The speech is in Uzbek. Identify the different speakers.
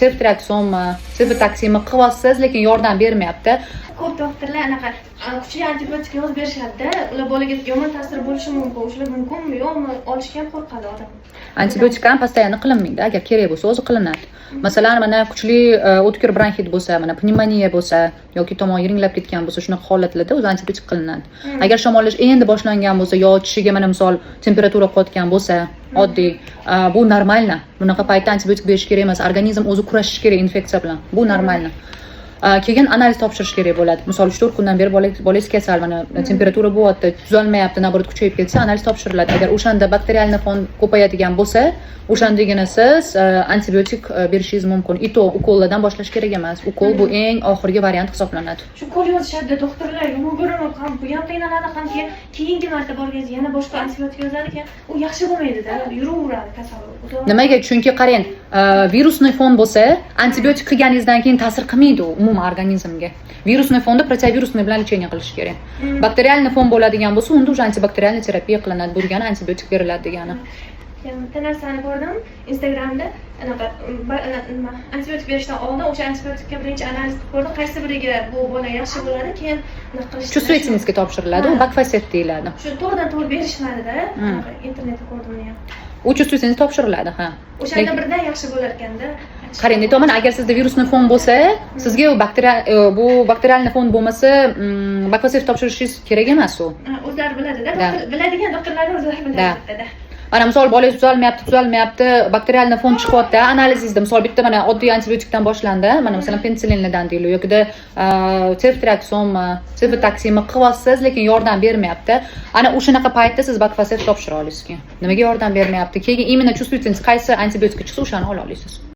Speaker 1: Ceftriaxonmi, Cefotaximmi qilyapsiz, lekin yordam bermayapti.
Speaker 2: Ko'p doktorlar anaqa kuchli antibiotik yozib berishadi-da, ular bolaga yomon ta'sir bo'lishi mumkin. O'shalar mumkinmi, yo'qmi, olishga ham qo'rqadi odam.
Speaker 1: Antibiotik ham постоянно qilinmaydi, agar kerak bo'lsa o'zi qilinadi. Masalan, mana kuchli o'tkir bronxit bo'lsa, mana pnevmoniya bo'lsa yoki tomon yiringlab ketgan bo'lsa, shunaqa holatlarda o'zi antibiotik qilinadi. Agar shamollash endi boshlangan bo'lsa yo tishiga mana misol temperatura qotgan bo'lsa, oddiy, bu normalna. Bunaqa paytda antibiotik berish kerak emas. Organizm o'zi kurashishi kerak infeksiya bilan. Bu normalna. Keyin analiz topshirish kerak bo'ladi. Misol 3-4 kundan beri bolangiz kasal, mana temperatura bo'lyapti, tuzalmayapti, naborat kuchayib ketsa, analiz topshiriladi. Agar o'shanda bakterial fon ko'payadigan bo'lsa, o'shandagina siz antibiotik berishingiz mumkin. I to ukollardan boshlash kerak emas. Ukol bu eng oxirgi variant hisoblanadi.
Speaker 2: Shu qo'l yozishadi doktorlar, yugurib ham bu ham qiynaladi, ham keyingi marta borganda yana boshqa antibiotik yozadi ekan, u yaxshi bo'lmaydi-da, yuraveradi kasal.
Speaker 1: Nimaga? Chunki qarang, virusli fon bo'lsa, antibiotik qilganingizdan keyin ta'sir qilmaydi u umuman organizmga. Virusli fonda proteovirusli bilan lecheniya qilish kerak. Bakterialni fon bo'ladigan bo'lsa, unda уже antibakterialniy terapiya qilinadi. Bu degani antibiotik beriladi degani.
Speaker 2: Bitta narsani ko'rdim Instagramda, anaqa antibiotik berishdan oldin o'sha antibiotikka birinchi analiz qilib ko'rdim, qaysi biriga bu bola yaxshi bo'ladi, keyin anaqa qilish.
Speaker 1: Chustvoytenskka topshiriladi, u bakfaset deyiladi.
Speaker 2: Shu to'g'ridan to'g'ri berishmadi-da, internetda ko'rdim men ham.
Speaker 1: U chustvoytensk topshiriladi, ha.
Speaker 2: O'shanda birdan yaxshi bo'lar ekanda.
Speaker 1: Qarang, aytaman, agar sizda virusli fon bo'lsa, sizga bu bakterialni fon bo'lmasa, bakfaset topshirishingiz kerak emas u.
Speaker 2: O'zlari biladi-da, biladigan doktorlar o'zlari biladi-da.
Speaker 1: Mana misol bolangiz tuzalmayapti, bakterialni fon chiqyapti, analizingizda misol bitta mana oddiy antibiotikdan boshlandi, mana masalan pensilindan deyiladi yoki Ceftriaxonmi, Cefotaximmi qilyapsiz, lekin yordam bermayapti. Ana o'shanaqa paytda siz bakfaset topshira olasiz. Nimaga yordam bermayapti? Keyin imенно chustvoytensk qaysi antibiotik chiqsa, o'shani ola olasiz.